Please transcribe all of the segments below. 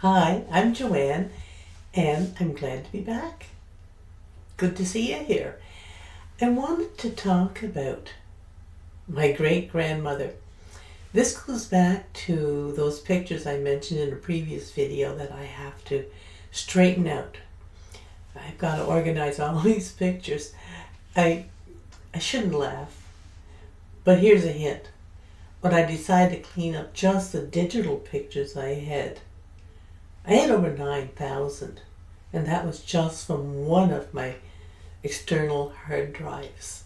Hi, I'm Joanne, and I'm glad to be back. Good to see you here. I wanted to talk about my great-grandmother. This goes back to those pictures I mentioned in a previous video that I have to straighten out. I've got to organize all these pictures. I shouldn't laugh, but here's a hint. When I decided to clean up just the digital pictures I had over 9,000, and that was just from one of my external hard drives.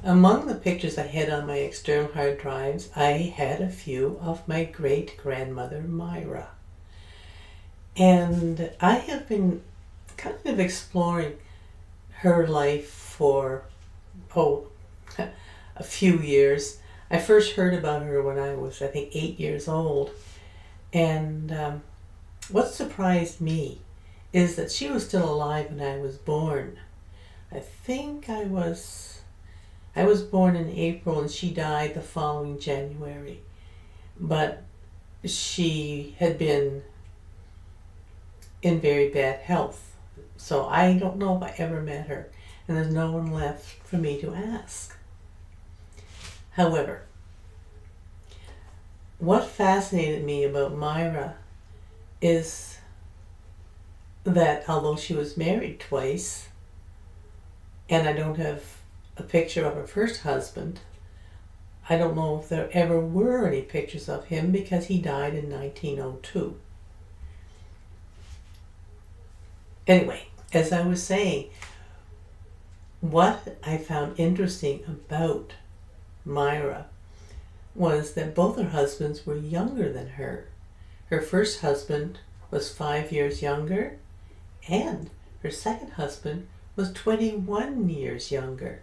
Among the pictures I had on my external hard drives, I had a few of my great-grandmother Myra. And I have been kind of exploring her life for, a few years. I first heard about her when I was, 8 years old. And what surprised me is that she was still alive when I was born. I think I was born in April and she died the following January. But she had been in very bad health. So I don't know if I ever met her, and there's no one left for me to ask. However, what fascinated me about Myra is that although she was married twice, and I don't have a picture of her first husband, I don't know if there ever were any pictures of him because he died in 1902. Anyway, as I was saying, what I found interesting about Myra was that both her husbands were younger than her. Her first husband was 5 years younger, and her second husband was 21 years younger.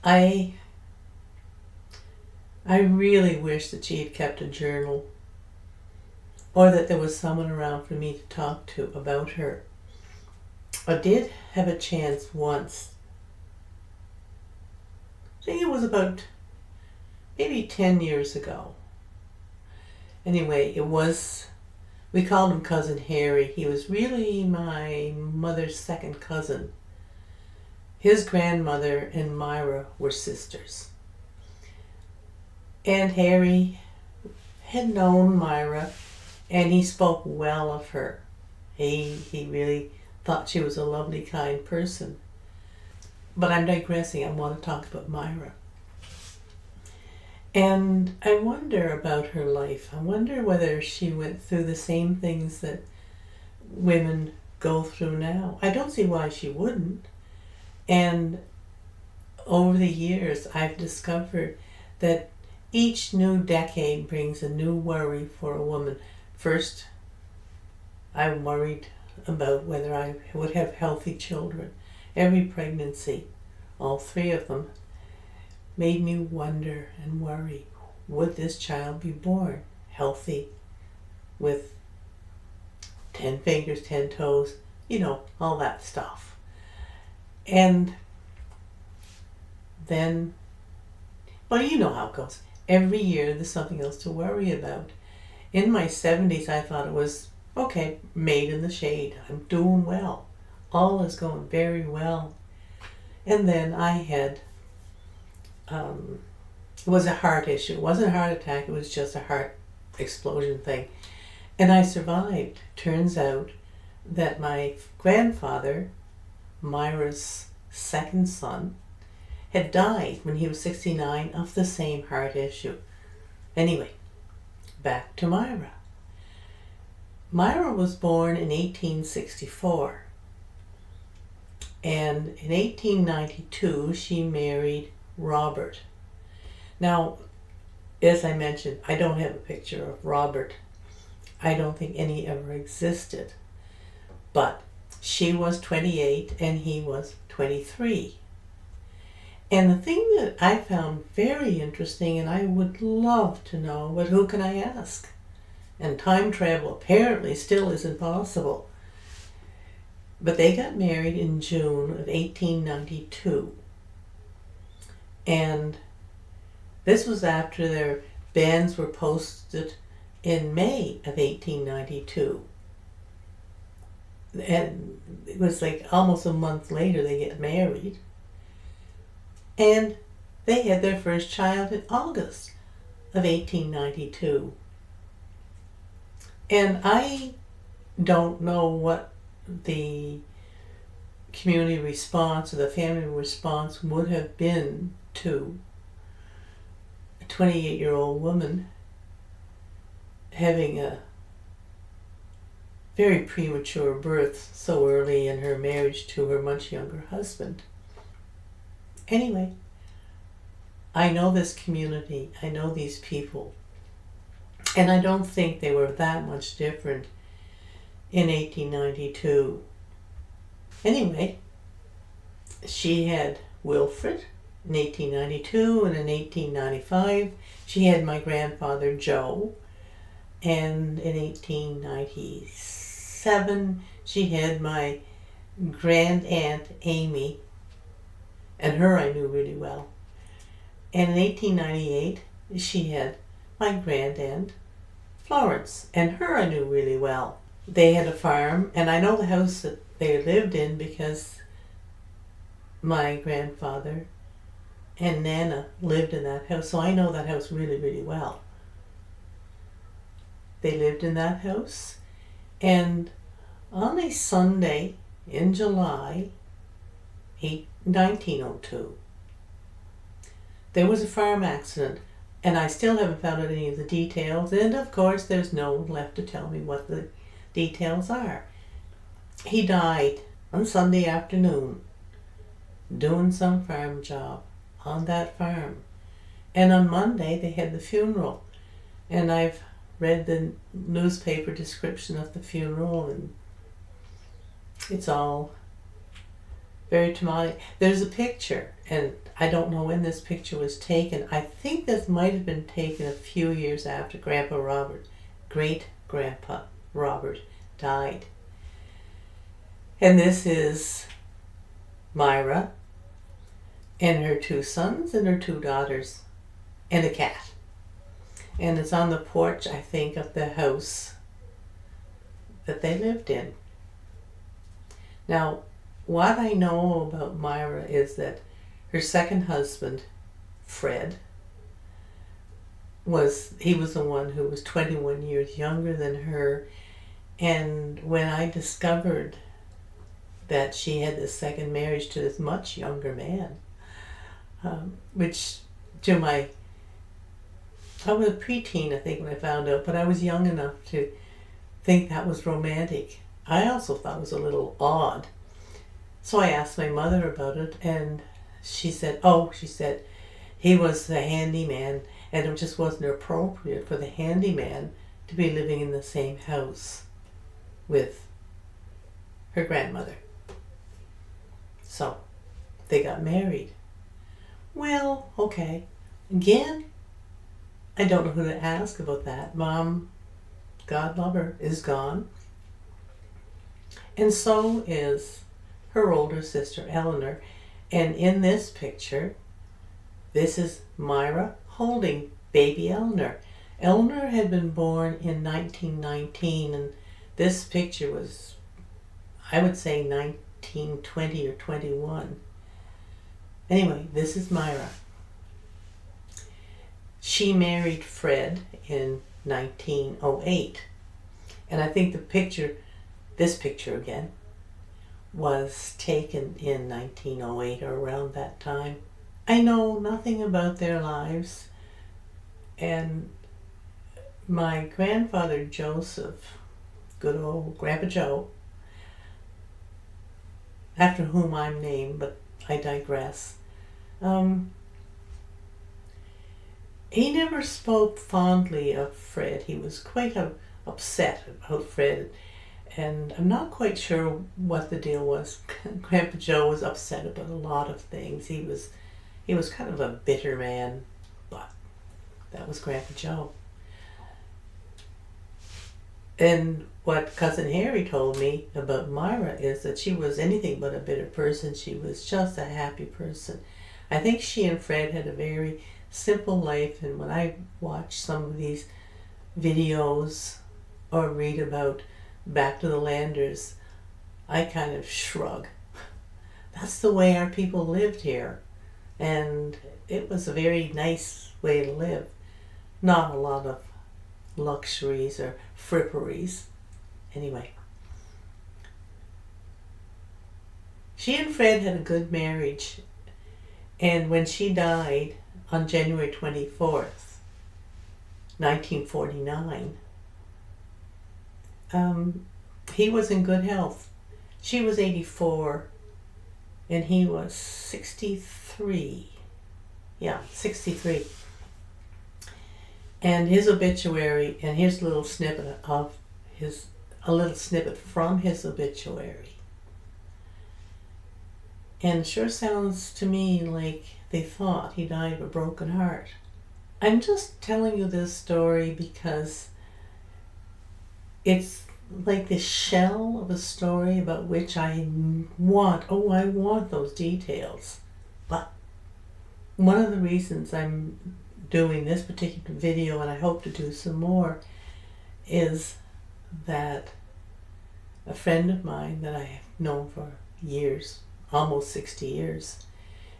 I really wish that she had kept a journal, or that there was someone around for me to talk to about her. I did have a chance once. I think it was about maybe 10 years ago. Anyway, we called him Cousin Harry. He was really my mother's second cousin. His grandmother and Myra were sisters. And Harry had known Myra, and he spoke well of her. He really thought she was a lovely, kind person. But I'm digressing. I want to talk about Myra. And I wonder about her life. I wonder whether she went through the same things that women go through now. I don't see why she wouldn't. And over the years, I've discovered that each new decade brings a new worry for a woman. First, I'm worried about whether I would have healthy children. Every pregnancy, all three of them, made me wonder and worry, would this child be born healthy with 10 fingers, 10 toes, all that stuff. And then, well, you know how it goes. Every year there's something else to worry about. In my 70s, I thought it was, okay, made in the shade. I'm doing well. All is going very well. And then I had it was a heart issue. It wasn't a heart attack. It was just a heart explosion thing. And I survived. Turns out that my grandfather, Myra's second son, had died when he was 69 of the same heart issue. Anyway, back to Myra. Myra was born in 1864. And in 1892, she married Robert. Now, as I mentioned, I don't have a picture of Robert. I don't think any ever existed. But she was 28 and he was 23. And the thing that I found very interesting, and I would love to know, but who can I ask? And time travel apparently still isn't possible. But they got married in June of 1892. And this was after their banns were posted in May of 1892. And it was like almost a month later they get married. And they had their first child in August of 1892. And I don't know what the community response or the family response would have been to a 28-year-old woman having a very premature birth so early in her marriage to her much younger husband. Anyway, I know this community, I know these people, and I don't think they were that much different in 1892. Anyway, she had Wilfred in 1892, and in 1895 she had my grandfather Joe, and in 1897 she had my grand aunt Amy, and her I knew really well. And in 1898 she had my grand aunt Florence, and her I knew really well. They had a farm, and I know the house that they lived in because my grandfather and Nana lived in that house, so I know that house really, really well. They lived in that house, and on a Sunday in July 1902, there was a farm accident, and I still haven't found out any of the details, and of course there's no one left to tell me what the details are. He died on Sunday afternoon doing some farm job on that farm, and on Monday they had the funeral, and I've read the newspaper description of the funeral, and it's all very traumatic. There's a picture, and I don't know when this picture was taken. I think this might have been taken a few years after Grandpa Robert, great-grandpa Robert, died. And this is Myra and her 2 sons and her 2 daughters and a cat. And it's on the porch, I think, of the house that they lived in. Now, what I know about Myra is that her second husband, Fred, was the one who was 21 years younger than her. And when I discovered that she had this second marriage to this much younger man, which I was a preteen, I think, when I found out, but I was young enough to think that was romantic. I also thought it was a little odd. So I asked my mother about it, and she said, he was the handyman, and it just wasn't appropriate for the handyman to be living in the same house with her grandmother. So they got married. Well, okay. Again, I don't know who to ask about that. Mom, God love her, is gone. And so is her older sister, Eleanor. And in this picture, this is Myra holding baby Eleanor. Eleanor had been born in 1919, and this picture was, I would say, 1920 or 21. Anyway, this is Myra. She married Fred in 1908. And I think this picture again, was taken in 1908 or around that time. I know nothing about their lives. And my grandfather Joseph, good old Grandpa Joe, after whom I'm named, but I digress. He never spoke fondly of Fred. He was quite upset about Fred, and I'm not quite sure what the deal was. Grandpa Joe was upset about a lot of things. He was kind of a bitter man, but that was Grandpa Joe. And what Cousin Harry told me about Myra is that she was anything but a bitter person. She was just a happy person. I think she and Fred had a very simple life, and when I watched some of these videos or read about Back to the Landers, I kind of shrug. That's the way our people lived here. And it was a very nice way to live. Not a lot of luxuries or fripperies. Anyway. She and Fred had a good marriage. And when she died on January 24th, 1949, he was in good health. She was 84 and he was 63. Yeah, 63. And his obituary, and here's a little snippet from his obituary. And it sure sounds to me like they thought he died of a broken heart. I'm just telling you this story because it's like the shell of a story about which I want those details. But one of the reasons I'm doing this particular video, and I hope to do some more, is that a friend of mine that I have known for years, almost 60 years,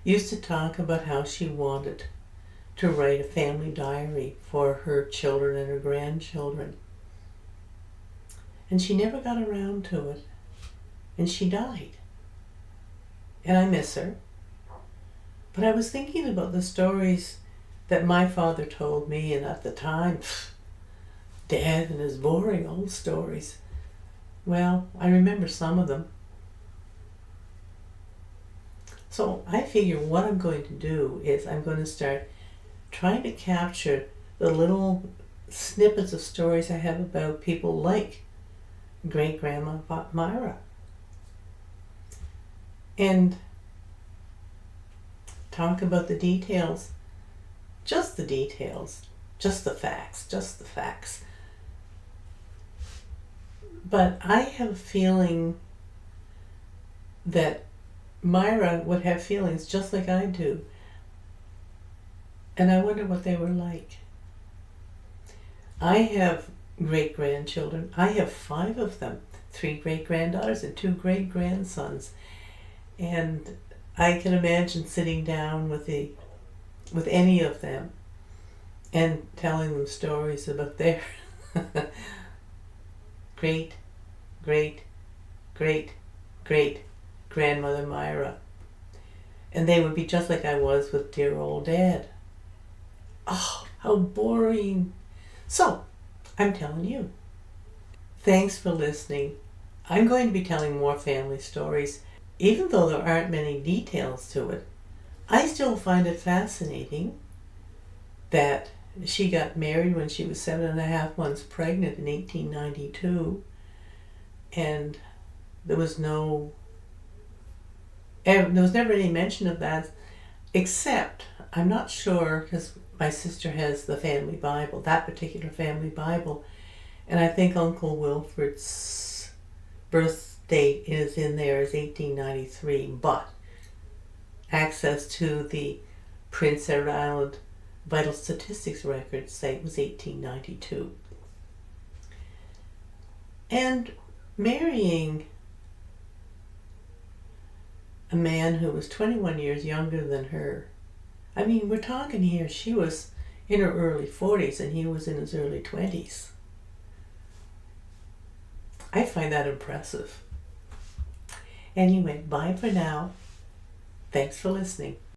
used to talk about how she wanted to write a family diary for her children and her grandchildren. And she never got around to it. And she died. And I miss her. But I was thinking about the stories that my father told me, and at the time, Dad and his boring old stories. Well, I remember some of them. So I figure what I'm going to do is I'm going to start trying to capture the little snippets of stories I have about people like great-grandma Myra. And talk about the details, just the details, just the facts. But I have a feeling that Myra would have feelings just like I do. And I wonder what they were like. I have great-grandchildren. I have 5 of them, 3 great-granddaughters and 2 great-grandsons. And I can imagine sitting down with any of them and telling them stories about their great grandmother Myra. And they would be just like I was with dear old Dad. Oh, how boring. So, I'm telling you. Thanks for listening. I'm going to be telling more family stories. Even though there aren't many details to it, I still find it fascinating that she got married when she was 7.5 months pregnant in 1892, and there was never any mention of that, except, I'm not sure, because my sister has the family Bible, that particular family Bible, and I think Uncle Wilfred's birth date is in there as 1893, but access to the Prince Edward Island vital statistics records say it was 1892. And marrying a man who was 21 years younger than her, I mean, we're talking here, she was in her early 40s and he was in his early 20s. I find that impressive. Anyway, bye for now. Thanks for listening.